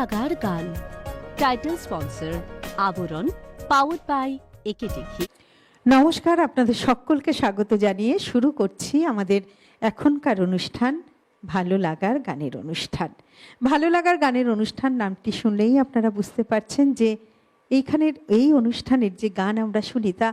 লাগার গান। Title sponsor আবরণ, পাওয়ার্ড বাই একে দেখি। নমস্কার, আপনাদের সকলকে স্বাগত জানিয়ে শুরু করছি আমাদের এখনকার অনুষ্ঠান ভালো লাগার গানের অনুষ্ঠান। ভালো লাগার গানের অনুষ্ঠান নামটি শুনলেই আপনারা বুঝতে পারছেন যে এইখানের এই অনুষ্ঠানের যে গান আমরা শুনি তা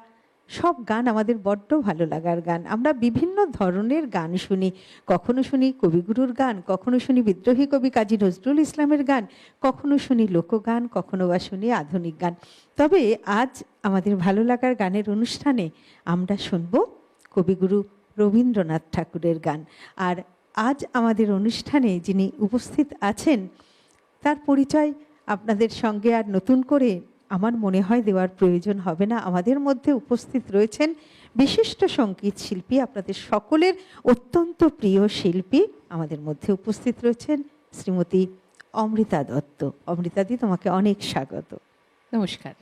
সব গান আমাদের বড্ড ভালো লাগার গান। আমরা বিভিন্ন ধরনের গান শুনি, কখনো শুনি কবিগুরুর গান, কখনো শুনি বিদ্রোহী কবি কাজী নজরুল ইসলামের গান, কখনো শুনি লোকগান, কখনো বা শুনি আধুনিক গান। তবে আজ আমাদের ভালো লাগার গানের অনুষ্ঠানে আমরা শুনব কবিগুরু রবীন্দ্রনাথ ঠাকুরের গান। আর আজ আমাদের অনুষ্ঠানে যিনি উপস্থিত আছেন তার পরিচয় আপনাদের সঙ্গে আর নতুন করে আমার মনে হয় দেওয়ার প্রয়োজন হবে না। আমাদের মধ্যে উপস্থিত রয়েছেন বিশিষ্ট সঙ্গীত শিল্পী, আপনাদের সকলের অত্যন্ত প্রিয় শিল্পী। আমাদের মধ্যে উপস্থিত রয়েছেন শ্রীমতী অমৃতা দত্ত। অমৃতাদি, তোমাকে অনেক স্বাগত। নমস্কার।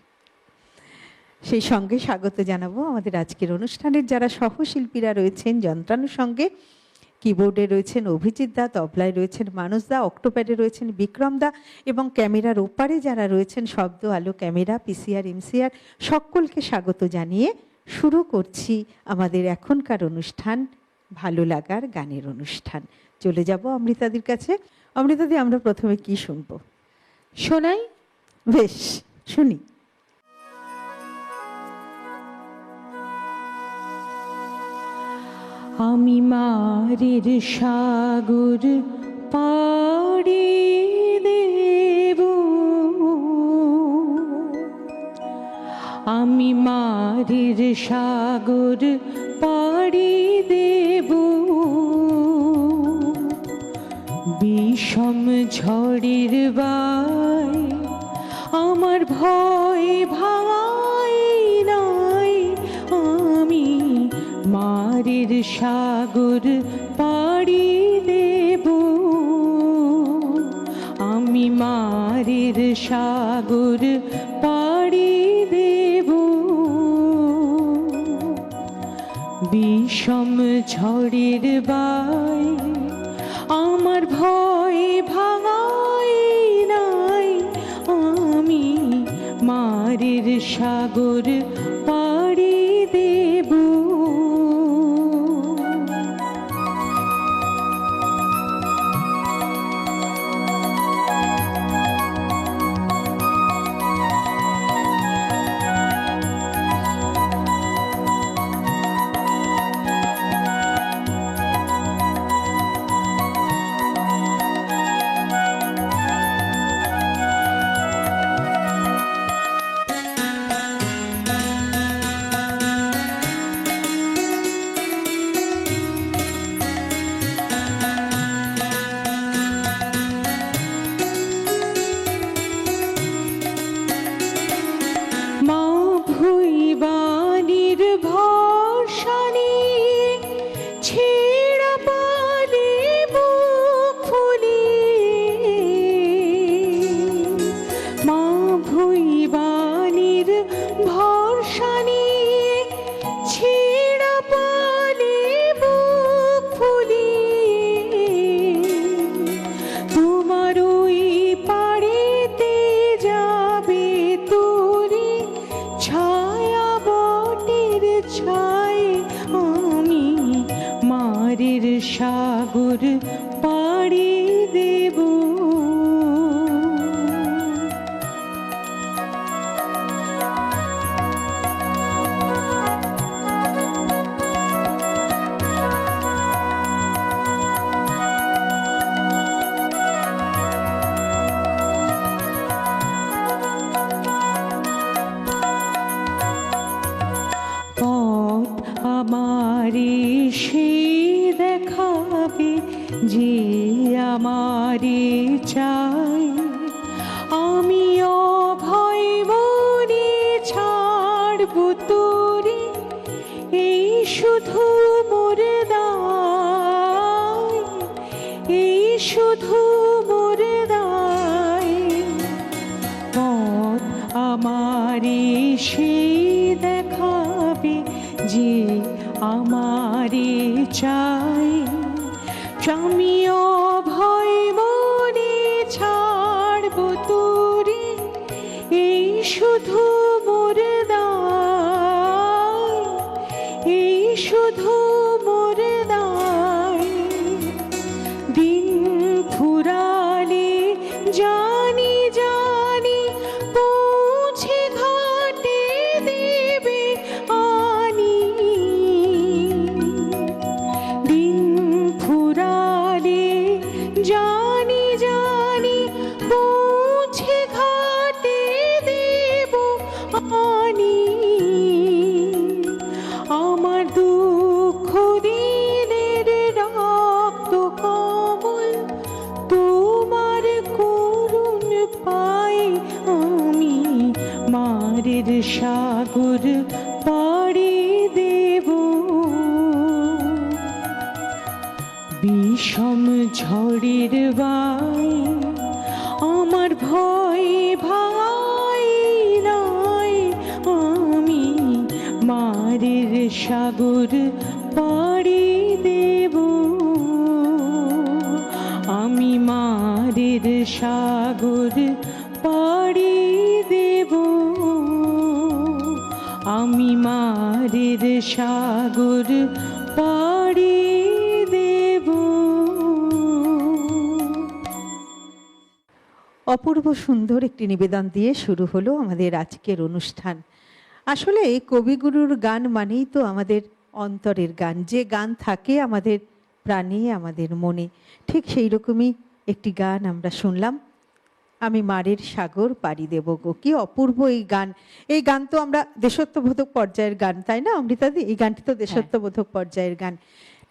সেই সঙ্গে স্বাগত জানাবো আমাদের আজকের অনুষ্ঠানের যারা সহশিল্পীরা রয়েছেন। যন্ত্রানুর সঙ্গে কিবোর্ডে রয়েছেন অভিজিৎ দা, তবলায় রয়েছেন মানস দা, অক্টোপ্যাডে রয়েছেন বিক্রম দা এবং ক্যামেরার ওপারে যারা রয়েছেন শব্দ, আলো, ক্যামেরা, পিসিআর, এমসিআর, সকলকে স্বাগত জানিয়ে শুরু করছি আমাদের এখনকার অনুষ্ঠান ভালো লাগার গানের অনুষ্ঠান। চলে যাব অমৃতাদির কাছে। অমৃতাদি, আমরা প্রথমে কি শুনবো? শোনাই? বেশ, শুনি। আমি মারের সাগর পাড়ি দেব, আমি মারের সাগর পাড়ি দেব, বিষম ঝড়ের বাই আমার ভয় ভাই নাই, আমি মারের সাগর পাড়ি দেব, আমি মারের সাগর পাড়ি দেব, বিষম ঝড়ের বাই আমার ভয় ভাঙাই নাই, আমি মারের সাগর পাড়ি দেব। সাগর পাড়ি দেব, পথ আমারে সে দেখাবে যে আমারে চাই, আমি অভয় মনে ছাড়ব তোরে, এই শুধু মোর দায়, এই শুধু মোর দায়, পথ আমারে সে দেখাবে যে আমারে চাই, আমি অভয় মনে ছাড়ব শুধু মোর দায়, এই শুধু মোর দায়। দিন ফুরালে জানি জানি পৌঁছে ঘাটে দেবে আনি। দিন ফুরালে জানি জানি পৌঁছে ঘাটে দেব আনি। আমার দুঃখ দিনের রক্ত কমল তোমার করুণ পাই আমি মারের সাগর পাড়ি দেব। বিষম ঝড়ের বাই আমার ভয় ভাই নাই, আমি মারের সাগর পাড়ি দেব। আমি মারের সাগর পাড়ি দেব। আমি মারের সাগর পাড়ি দেব। অপূর্ব সুন্দর একটি নিবেদন দিয়ে শুরু হলো আমাদের আজকের অনুষ্ঠান। আসলে কবিগুরুর গান মানেই তো আমাদের অন্তরের গান, যে গান থাকে আমাদের প্রাণে আমাদের মনে। ঠিক সেই রকমই একটি গান আমরা শুনলাম, আমি মারের সাগর পাড়ি দেব গো। কি অপূর্ব এই গান! এই গান তো আমরা দেশাত্মবোধক পর্যায়ের গান, তাই না অমৃতাদি? এই গানটি তো দেশাত্মবোধক পর্যায়ের গান,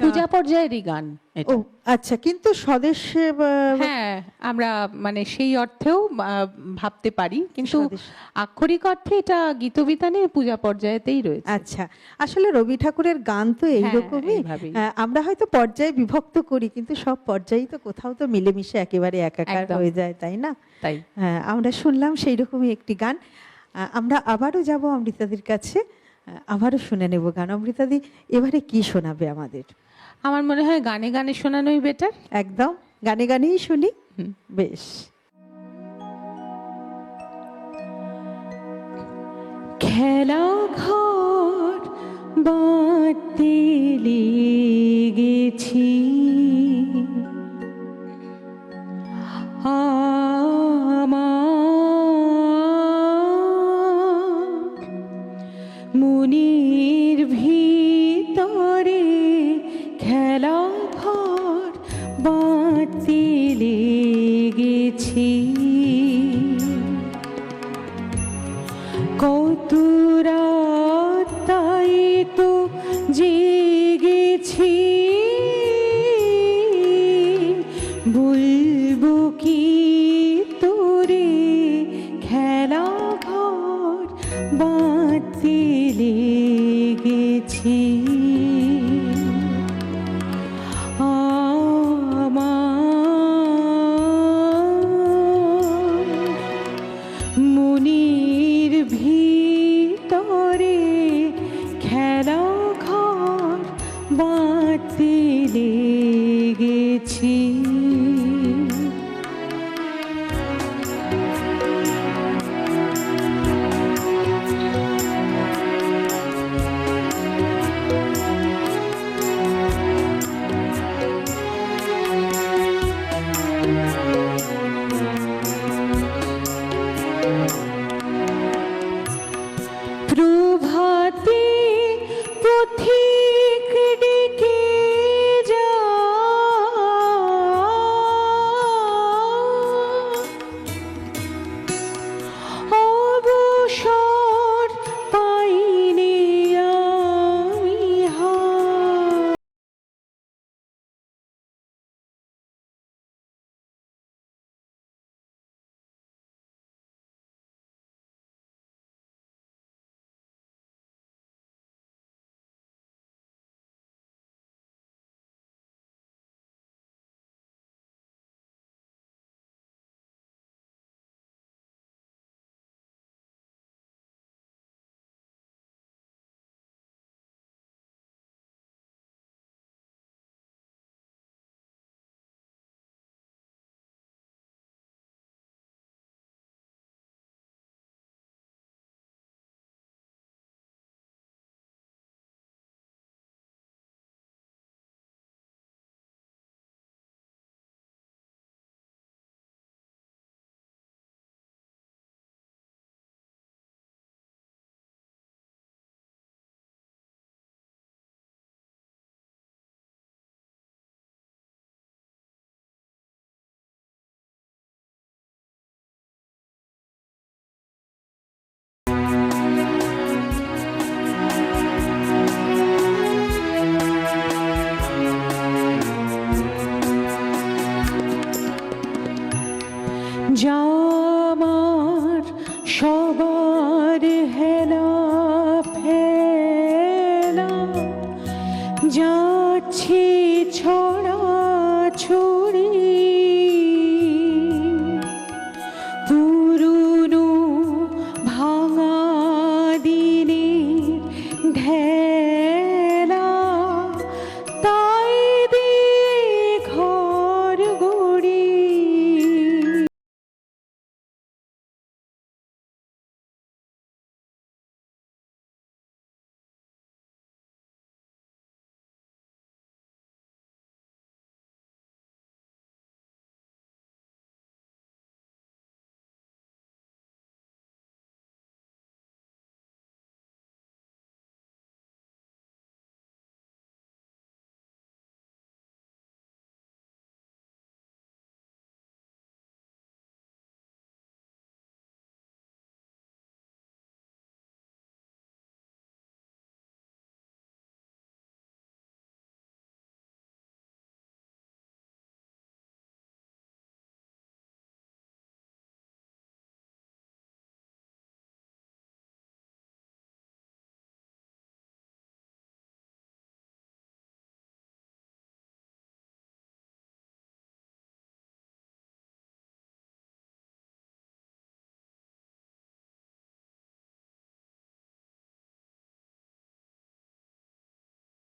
পূজা পর্যায়েরই গান এটা। ও আচ্ছা, কিন্তু স্বদেশে হ্যাঁ, আমরা মানে সেই অর্থেও ভাবতে পারি, কিন্তু স্বদেশ- আক্ষরিক অর্থে এটা গীতবিতানে পূজা পর্যায়েতেই রয়েছে। আচ্ছা, আসলে রবি ঠাকুরের গান তো এইরকমই। এইভাবেই। আমরা হয়তো পর্যায়ে বিভক্ত করি, কিন্তু সব পর্যায়েই তো কোথাও তো মিলেমিশে একেবারে একাকার একদম। হয়ে যায়, তাই না? তাই হ্যাঁ, আমরা শুনলাম সেই রকমই একটি গান। আমরা আবারও যাব অমৃতাদির কাছে, আবারও শুনে নেব গান। অমৃতাদি, এবারে কি শোনাবে আমাদের? আমার মনে হয় গানে গানে শোনানোই বেটার। একদম গানে গানেই শুনি। হুম। বেশ। খেলা ঘর বাঁধতে লেগেছি, আমার মনের ভিতরে খেলা ঘর বাঁধতে লেগেছি। কত রাত তাই তো জেগেছি, বলবো কি তোরে খেলা ঘর বাঁধতে লেগেছি। আমার মনের ভিতরে খেলা ঘর বাঁধতে লেগেছি। প্রভাতে পথিক ডেকে যায়, যাচ্ছে ছড়া ছড়ি পুরনো ভাঙা দিনের ঢেলা তাই দিয়ে ঘর গড়ি।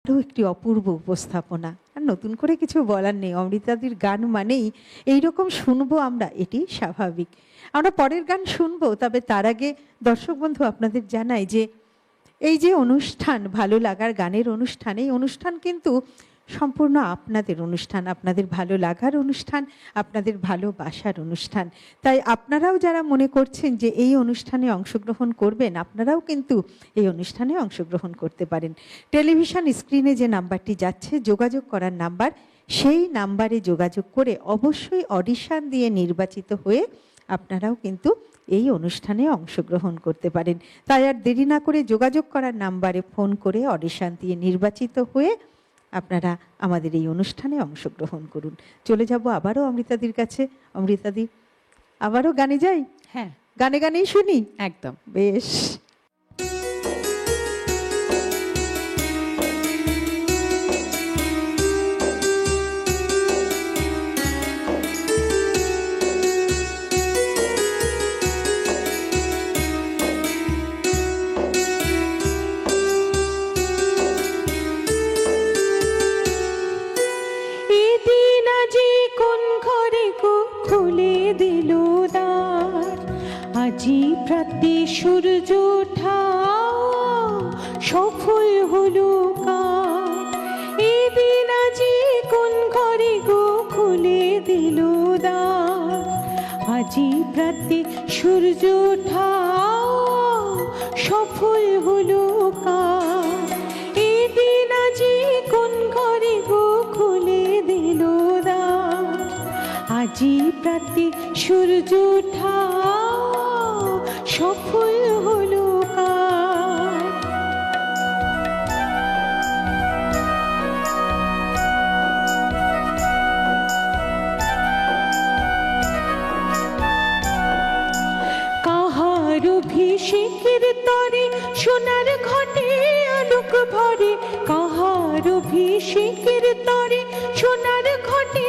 আরও একটি অপূর্ব উপস্থাপনা, আর নতুন করে কিছু বলার নেই। অমৃতাদির গান মানেই এইরকম শুনবো আমরা, এটি স্বাভাবিক। আমরা পরের গান শুনবো, তবে তার আগে দর্শক বন্ধু আপনাদের জানাই যে এই যে অনুষ্ঠান, ভালো লাগার গানের অনুষ্ঠান, এই অনুষ্ঠান কিন্তু সম্পূর্ণ আপনাদের অনুষ্ঠান, আপনাদের ভালো লাগার অনুষ্ঠান, আপনাদের ভালোবাসার অনুষ্ঠান। তাই আপনারাও যারা মনে করছেন যে এই অনুষ্ঠানে অংশগ্রহণ করবেন, আপনারাও কিন্তু এই অনুষ্ঠানে অংশগ্রহণ করতে পারেন। টেলিভিশন স্ক্রিনে যে নাম্বারটি যাচ্ছে যোগাযোগ করার নাম্বার, সেই নাম্বারে যোগাযোগ করে অবশ্যই অডিশন দিয়ে নির্বাচিত হয়ে আপনারাও কিন্তু এই অনুষ্ঠানে অংশগ্রহণ করতে পারেন। তাই আর দেরি না করে যোগাযোগ করার নাম্বারে ফোন করে অডিশন দিয়ে নির্বাচিত হয়ে আপনারা আমাদের এই অনুষ্ঠানে অংশগ্রহণ করুন। চলে যাব আবারও অমৃতাদির কাছে। অমৃতাদি, আবারও গানে যাই? হ্যাঁ, গানে গানেই শুনি একদম। বেশ। এদিন আজি কোন ঘরে গো খুলে দিল দ্বার, আজি প্রাতে সূর্য ওঠা সফল হলো কার। এদিন আজি কোন ঘরে গো খুলে দিল দ্বার, আজি প্রাতে সূর্য ওঠা সফল হলো কার। এদিন আজি কোন ঘরে গো খুলে দিল দ্বার, আজি প্রাতে সূর্য ওঠা সফল হলো কার। কাহার অভিষেকের তরে সোনার ঘটে আলোক ভরে, কাহার অভিষেকের তরে সোনার ঘটে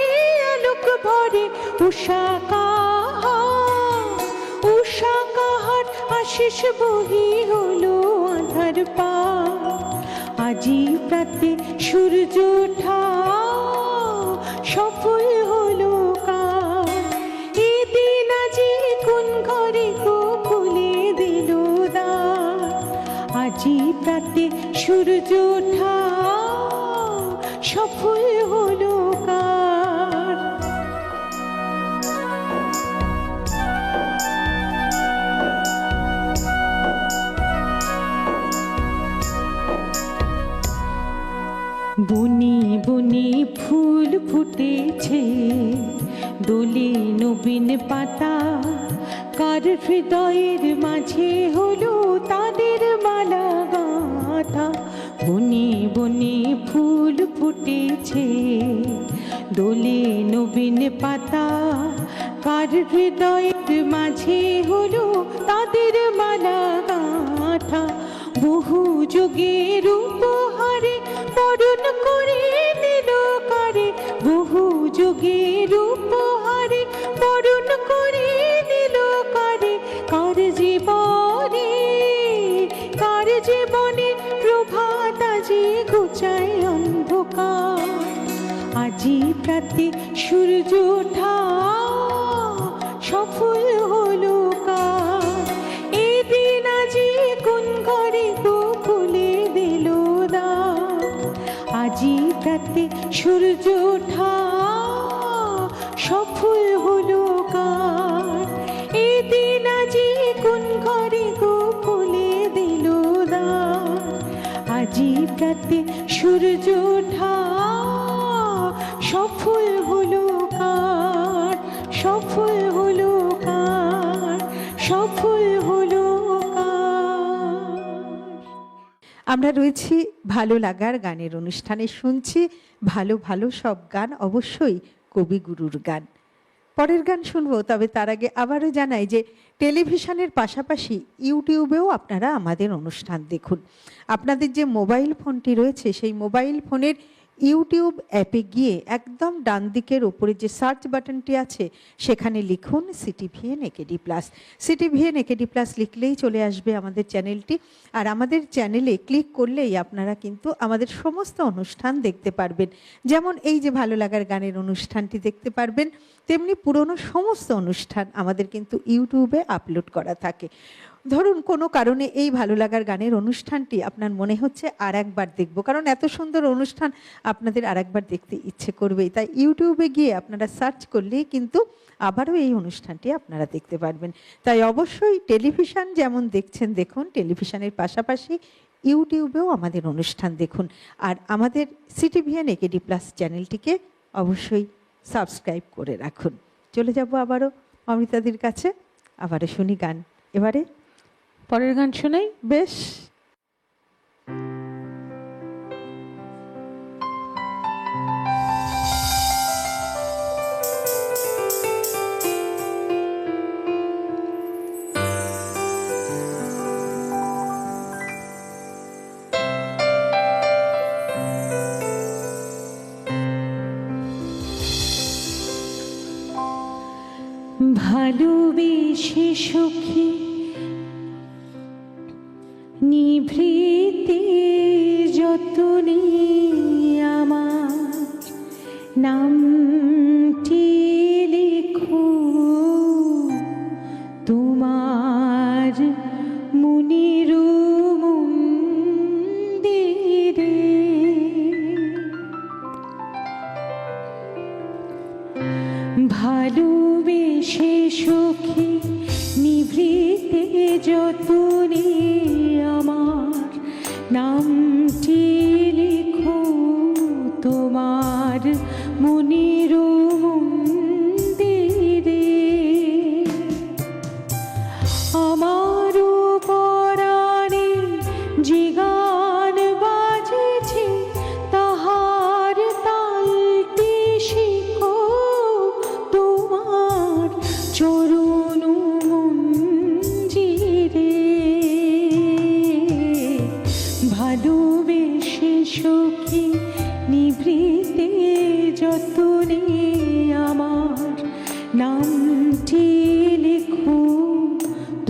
আলোক ভরে। উষা কাহার আশিস বহি হলো আধার পার, আজি প্রাতে সূর্য ওঠা সফল হলো কার। এদিন আজি কোন ঘরে গো খুলে দিল দ্বার, আজি প্রাতে সূর্য ওঠা সফল হলো কার। বনে বনে ফুল ফুটেছে, দোলে নবীন পাতা, কার হৃদয়ের মাঝে হলো তাদের মালা গাঁথা। বনে বনে ফুল ফুটেছে, দোলে নবীন পাতা, কার হৃদয়ের মাঝে হলো তাদের মালা গাঁথা। বহু যুগের উপহারে বরণ করে কার আজি প্রাতে সূর্য ওঠা সফল হলো কার এদিন আজি কোন ঘরে গোকুলে দিল দ্বার আজি প্রাতে সূর্য ওঠা সফল হলো কার এদিন আজি কোন ঘরে গোকুলে দিল দ্বার আজি প্রাতে সূর্য ওঠা সফল হলো কার সফল হলো কার সফল হলো কার। আমরা রয়েছি ভালো লাগার গানের অনুষ্ঠানে, শুনছি ভালো ভালো সব গান, অবশ্যই কবিগুরুর গান। পরের গান শুনবো, তবে তার আগে আবারও জানাই যে টেলিভিশনের পাশাপাশি ইউটিউবেও আপনারা আমাদের অনুষ্ঠান দেখুন। আপনাদের যে মোবাইল ফোনটি রয়েছে সেই মোবাইল ফোনের ইউটিউব অ্যাপে গিয়ে একদম ডান দিকের ওপরে যে সার্চ বাটনটি আছে সেখানে লিখুন CTVN AKD plus. CTVN AKD plus লিখলেই চলে আসবে আমাদের চ্যানেলটি, আর আমাদের চ্যানেলে ক্লিক করলেই আপনারা কিন্তু আমাদের সমস্ত অনুষ্ঠান দেখতে পারবেন। যেমন এই যে ভালো লাগার গানের অনুষ্ঠানটি দেখতে পারবেন, তেমনি পুরনো সমস্ত অনুষ্ঠান আমাদের কিন্তু ইউটিউবে আপলোড করা থাকে। ধরুন কোনো কারণে এই ভালো লাগার গানের অনুষ্ঠানটি আপনার মনে হচ্ছে আর একবার দেখব, কারণ এত সুন্দর অনুষ্ঠান আপনাদের আর একবার দেখতে ইচ্ছে করবেই, তাই ইউটিউবে গিয়ে আপনারা সার্চ করলেই কিন্তু আবারও এই অনুষ্ঠানটি আপনারা দেখতে পারবেন। তাই অবশ্যই টেলিভিশন যেমন দেখছেন দেখুন, টেলিভিশনের পাশাপাশি ইউটিউবেও আমাদের অনুষ্ঠান দেখুন, আর আমাদের সিটিভিএন একেডি প্লাস চ্যানেলটিকে অবশ্যই সাবস্ক্রাইব করে রাখুন। চলে যাব আবারও অমৃতাদির কাছে, আবারও শুনি গান। এবারে পরের গান শোনাই। বেশ, ভালোবেসে সখী নিভৃতে যতনে আমার নামটি লেখো তোমার মনের মন্দিরে ভালোবেসে সখী নিভৃতে যতনে আমার নামটি লেখো তোমার মনের মন্দিরে আমার পরাণে যে গান বাজেছে তাহার তালটি শিখো তোমার চরণ মঞ্জিরে ভালোবেসে সখী নিভৃতে যতনে আমার নামটি লেখো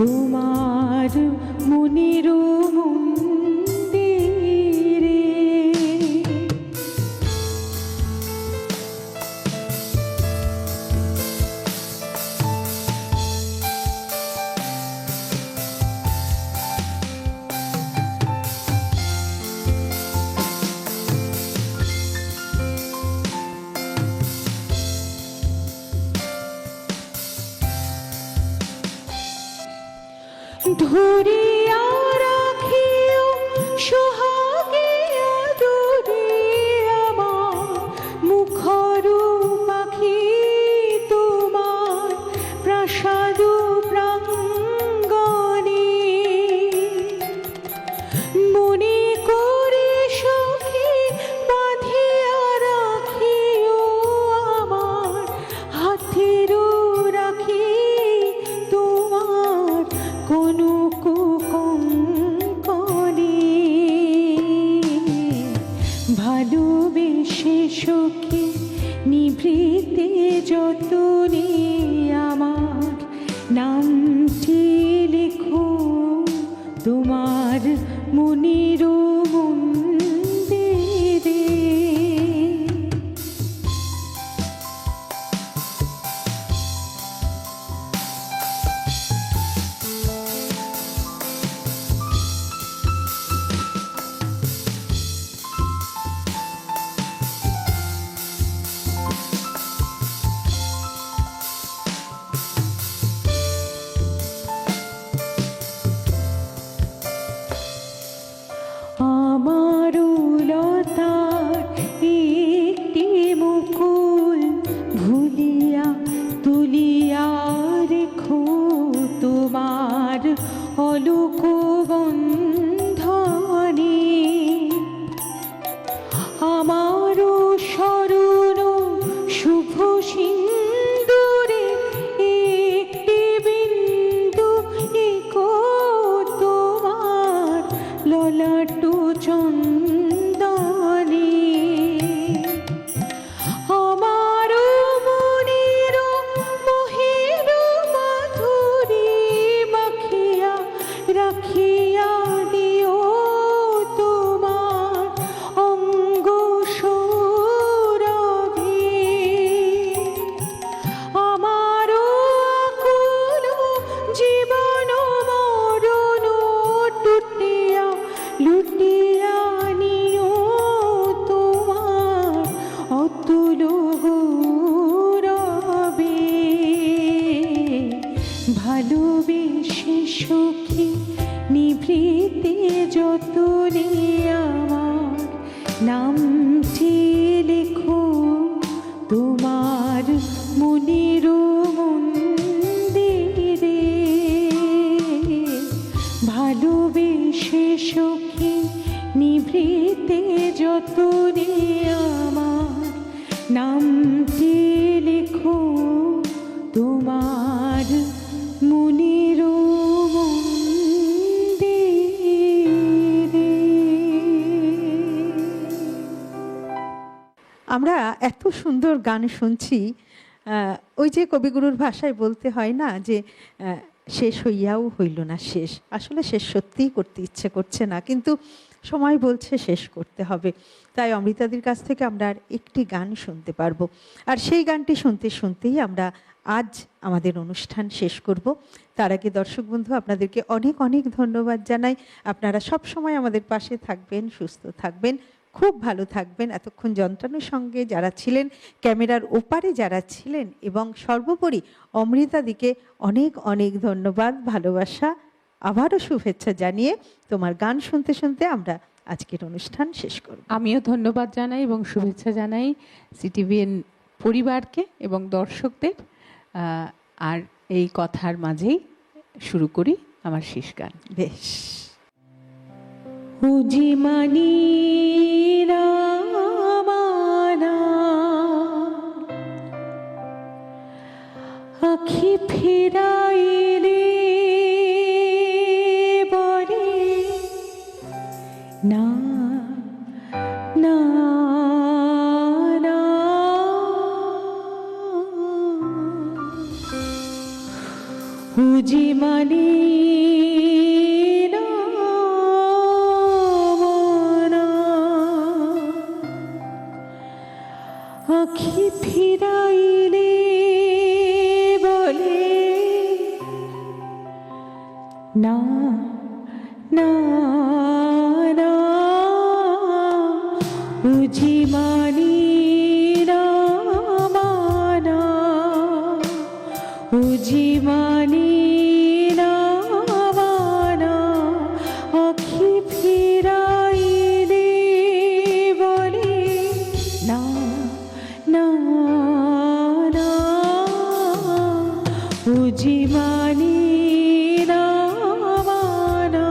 তোমার মনের মন্দিরে। ধরিয়া রাখিও সোহাগে আদরে আমার মুখর পাখি তোমার প্রাসাদ প্রাঙ্গণে মনে করে সখী বাঁধিয়া রাখিও আমার হাতের রাখি তোমার কনক কঙ্কণে ভালোবেসে সখী নিভৃতে যতনে আমার নামটি লেখো তোমার মনের মন্দিরে। আমরা এত সুন্দর গান শুনছি, ওই যে কবিগুরুর ভাষায় বলতে হয় না যে শেষ হইয়াও হইল না শেষ। আসলে শেষ সত্যিই করতে ইচ্ছে করছে না, কিন্তু সময় বলছে শেষ করতে হবে। তাই অমৃতাদির কাছ থেকে আমরা আর একটি গান শুনতে পারবো, আর সেই গানটি শুনতে শুনতেই আমরা আজ আমাদের অনুষ্ঠান শেষ করব। তার আগে দর্শক বন্ধু, আপনাদেরকে অনেক অনেক ধন্যবাদ জানাই। আপনারা সব সময় আমাদের পাশে থাকবেন, সুস্থ থাকবেন, খুব ভালো থাকবেন। এতক্ষণ যন্ত্রানোর সঙ্গে যারা ছিলেন, ক্যামেরার ওপারে যারা ছিলেন, এবং সর্বোপরি অমৃতাদিকে অনেক অনেক ধন্যবাদ, ভালোবাসা, আবারও শুভেচ্ছা জানিয়ে তোমার গান শুনতে শুনতে আমরা আজকের অনুষ্ঠান শেষ করব। আমিও ধন্যবাদ জানাই এবং শুভেচ্ছা জানাই সিটিভিএন পরিবারকে এবং দর্শকদের। আর এই কথার মাঝেই শুরু করি আমার শেষ গান। বেশ। উজি মানি রামানা আখি ফিরাইলে বলে না না না, উজি মানি আখি ফিরাইলে বলে না না না, বুঝি মানি না মানা, বুঝি মানি না মানা, আখি ফিরাইলে বলে না না না, বুঝি মানি না মানা।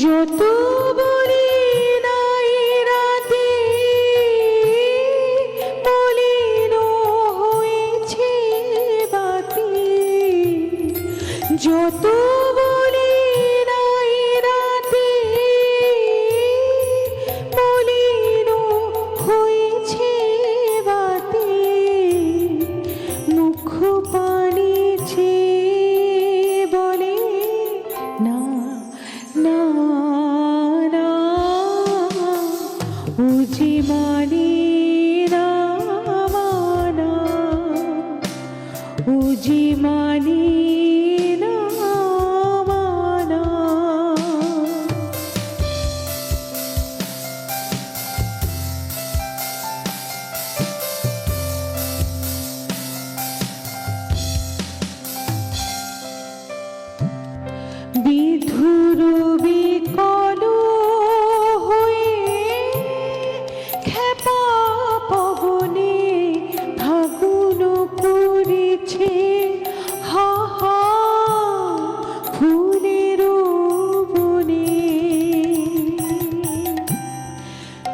যত বলি নাই রাতে মলিন হয়েছে বাতি, যত বলি নাই রাতে মলিন হয়েছে বাতি, মুখ পানিছে বলে না না না, বুঝি মানি না মানা, বুঝি মানি না মানা। বিধুর বিকল হয়ে খেপা পবনে ফাগুন করেছে হা হা ফুলের বনে,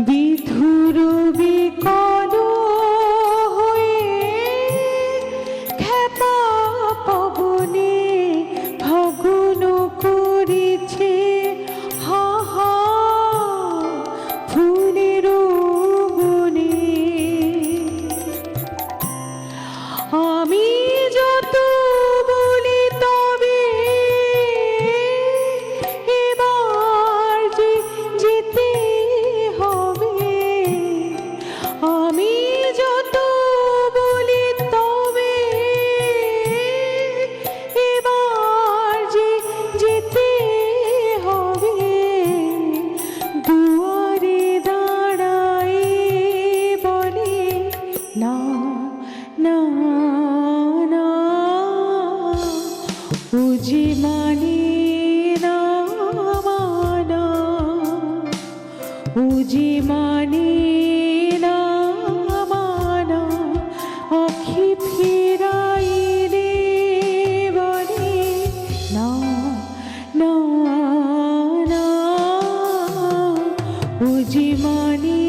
বিধুর বিকল হয়ে খেপা পবনে ফাগুন করেছে হা হা ফুলের বনে। আমি যত বলি তবে এবার যে যেতে হবে, আমি যত বলি তবে এবার যে যেতে হবে, দুয়ারে দাঁড়াই বলে না না না, বুঝি মানি না মানা, বুঝি মানি না মানা, আখি ফিরাইলে বলে না না না, বুঝি মানি